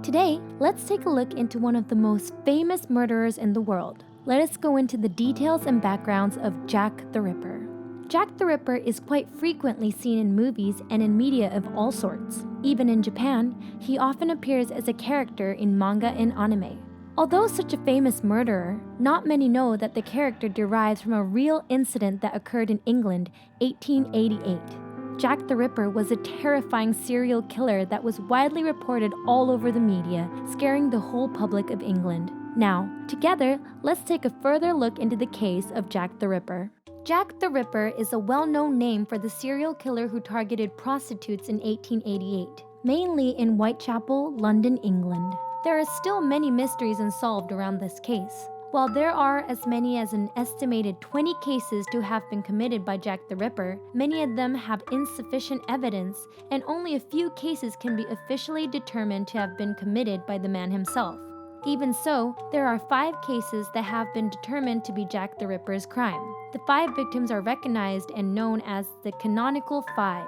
Today, let's take a look into one of the most famous murderers in the world. Let us go into the details and backgrounds of Jack the Ripper. Jack the Ripper is quite frequently seen in movies and in media of all sorts. Even in Japan, he often appears as a character in manga and anime. Although such a famous murderer, not many know that the character derives from a real incident that occurred in England, 1888. Jack the Ripper was a terrifying serial killer that was widely reported all over the media, scaring the whole public of England. Now, together, let's take a further look into the case of Jack the Ripper. Jack the Ripper is a well-known name for the serial killer who targeted prostitutes in 1888, mainly in Whitechapel, London, England. There are still many mysteries unsolved around this case. While there are as many as an estimated 20 cases to have been committed by Jack the Ripper, many of them have insufficient evidence, and only a few cases can be officially determined to have been committed by the man himself. Even so, there are 5 cases that have been determined to be Jack the Ripper's crime. The 5 victims are recognized and known as the Canonical Five.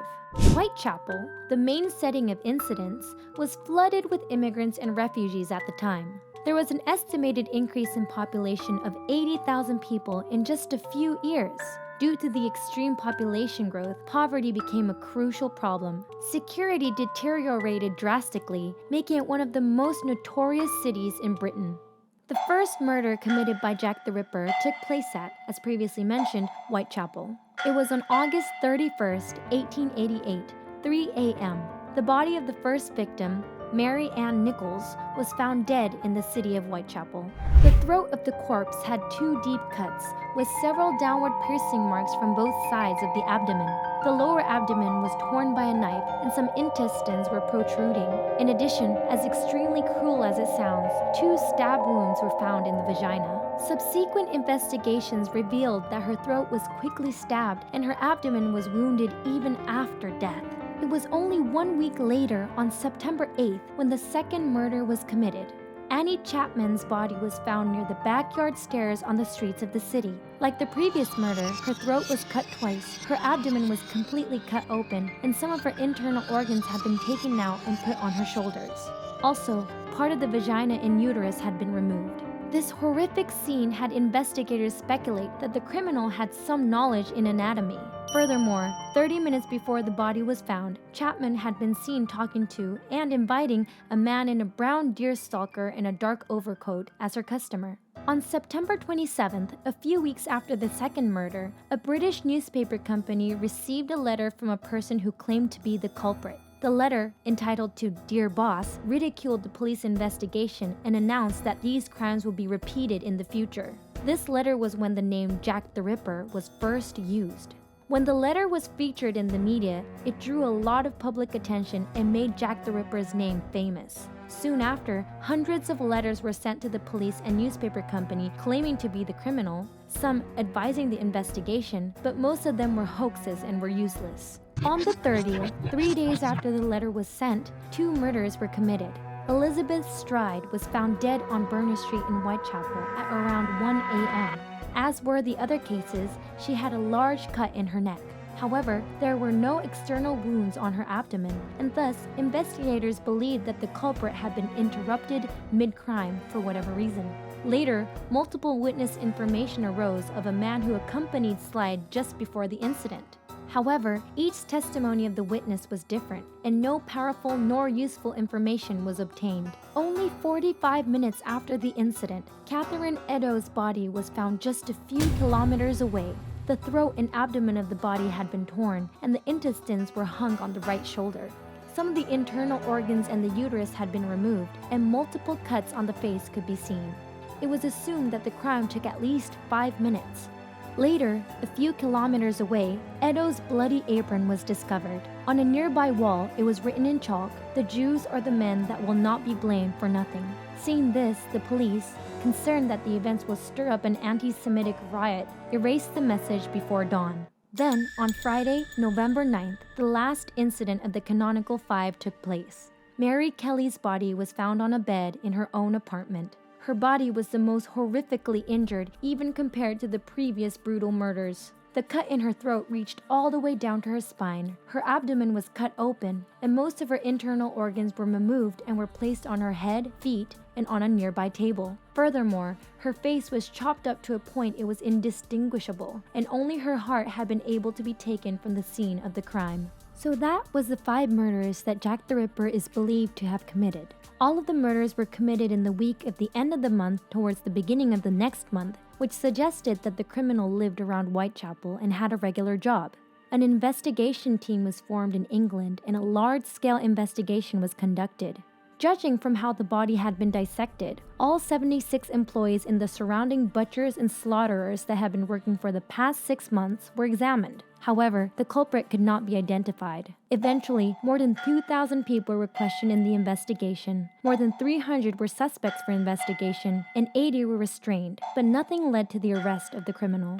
Whitechapel, the main setting of incidents, was flooded with immigrants and refugees at the time. There was an estimated increase in population of 80,000 people in just a few years. Due to the extreme population growth, poverty became a crucial problem. Security deteriorated drastically, making it one of the most notorious cities in Britain. The first murder committed by Jack the Ripper took place at, as previously mentioned, Whitechapel. It was on August 31st, 1888, 3 a.m. The body of the first victim, Mary Ann Nichols, was found dead in the city of Whitechapel. The throat of the corpse had 2 deep cuts, with several downward piercing marks from both sides of the abdomen. The lower abdomen was torn by a knife, and some intestines were protruding. In addition, as extremely cruel as it sounds, 2 stab wounds were found in the vagina. Subsequent investigations revealed that her throat was quickly stabbed and her abdomen was wounded even after death. It was only 1 week later, on September 8th, when the second murder was committed. Annie Chapman's body was found near the backyard stairs on the streets of the city. Like the previous murder, her throat was cut twice, her abdomen was completely cut open, and some of her internal organs had been taken out and put on her shoulders. Also, part of the vagina and uterus had been removed. This horrific scene had investigators speculate that the criminal had some knowledge in anatomy. Furthermore, 30 minutes before the body was found, Chapman had been seen talking to and inviting a man in a brown deerstalker in a dark overcoat as her customer. On September 27th, a few weeks after the second murder, a British newspaper company received a letter from a person who claimed to be the culprit. The letter, entitled to Dear Boss, ridiculed the police investigation and announced that these crimes would be repeated in the future. This letter was when the name Jack the Ripper was first used. When the letter was featured in the media, it drew a lot of public attention and made Jack the Ripper's name famous. Soon after, hundreds of letters were sent to the police and newspaper company claiming to be the criminal, some advising the investigation, but most of them were hoaxes and were useless. On the 30th, 3 days after the letter was sent, 2 murders were committed. Elizabeth Stride was found dead on Burnett Street in Whitechapel at around 1 a.m. As were the other cases, she had a large cut in her neck. However, there were no external wounds on her abdomen, and thus investigators believed that the culprit had been interrupted mid-crime for whatever reason. Later, multiple witness information arose of a man who accompanied Slide just before the incident. However, each testimony of the witness was different, and no powerful nor useful information was obtained. Only 45 minutes after the incident, Catherine Eddowes' body was found just a few kilometers away. The throat and abdomen of the body had been torn, and the intestines were hung on the right shoulder. Some of the internal organs and the uterus had been removed, and multiple cuts on the face could be seen. It was assumed that the crime took at least 5 minutes. Later, a few kilometers away, Eddowes' bloody apron was discovered. On a nearby wall, it was written in chalk, "The Jews are the men that will not be blamed for nothing." Seeing this, the police, concerned that the events will stir up an anti-Semitic riot, erased the message before dawn. Then, on Friday, November 9th, the last incident of the Canonical Five took place. Mary Kelly's body was found on a bed in her own apartment. Her body was the most horrifically injured even compared to the previous brutal murders. The cut in her throat reached all the way down to her spine. Her abdomen was cut open, and most of her internal organs were removed and were placed on her head, feet, and on a nearby table. Furthermore, her face was chopped up to a point it was indistinguishable, and only her heart had been able to be taken from the scene of the crime. So that was the 5 murders that Jack the Ripper is believed to have committed. All of the murders were committed in the week of the end of the month towards the beginning of the next month, which suggested that the criminal lived around Whitechapel and had a regular job. An investigation team was formed in England and a large-scale investigation was conducted. Judging from how the body had been dissected, all 76 employees in the surrounding butchers and slaughterers that had been working for the past 6 months were examined. However, the culprit could not be identified. Eventually, more than 2,000 people were questioned in the investigation. More than 300 were suspects for investigation, and 80 were restrained, but nothing led to the arrest of the criminal.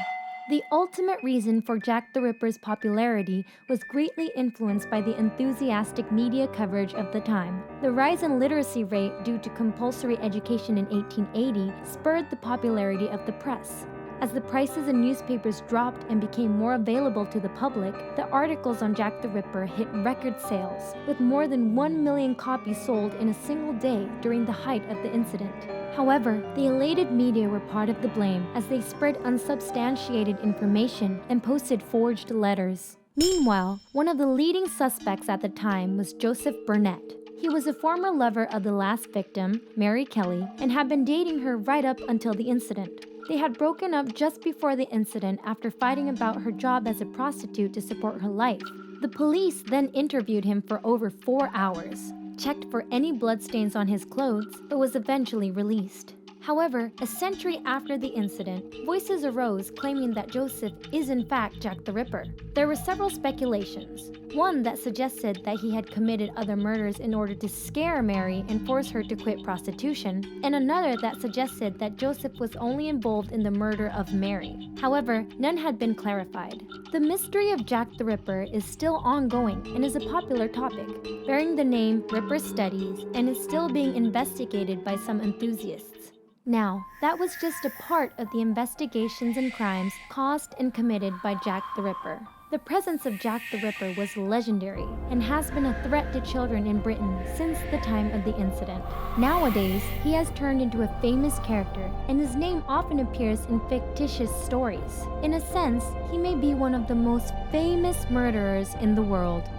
The ultimate reason for Jack the Ripper's popularity was greatly influenced by the enthusiastic media coverage of the time. The rise in literacy rate due to compulsory education in 1880 spurred the popularity of the press. As the prices in newspapers dropped and became more available to the public, the articles on Jack the Ripper hit record sales, with more than 1 million copies sold in a single day during the height of the incident. However, the elated media were part of the blame as they spread unsubstantiated information and posted forged letters. Meanwhile, one of the leading suspects at the time was Joseph Burnett. He was a former lover of the last victim, Mary Kelly, and had been dating her right up until the incident. They had broken up just before the incident after fighting about her job as a prostitute to support her life. The police then interviewed him for over 4 hours, checked for any bloodstains on his clothes, but was eventually released. However, a century after the incident, voices arose claiming that Joseph is in fact Jack the Ripper. There were several speculations. One that suggested that he had committed other murders in order to scare Mary and force her to quit prostitution, and another that suggested that Joseph was only involved in the murder of Mary. However, none had been clarified. The mystery of Jack the Ripper is still ongoing and is a popular topic, bearing the name Ripper Studies, and is still being investigated by some enthusiasts. Now, that was just a part of the investigations and crimes caused and committed by Jack the Ripper. The presence of Jack the Ripper was legendary and has been a threat to children in Britain since the time of the incident. Nowadays, he has turned into a famous character, and his name often appears in fictitious stories. In a sense, he may be one of the most famous murderers in the world.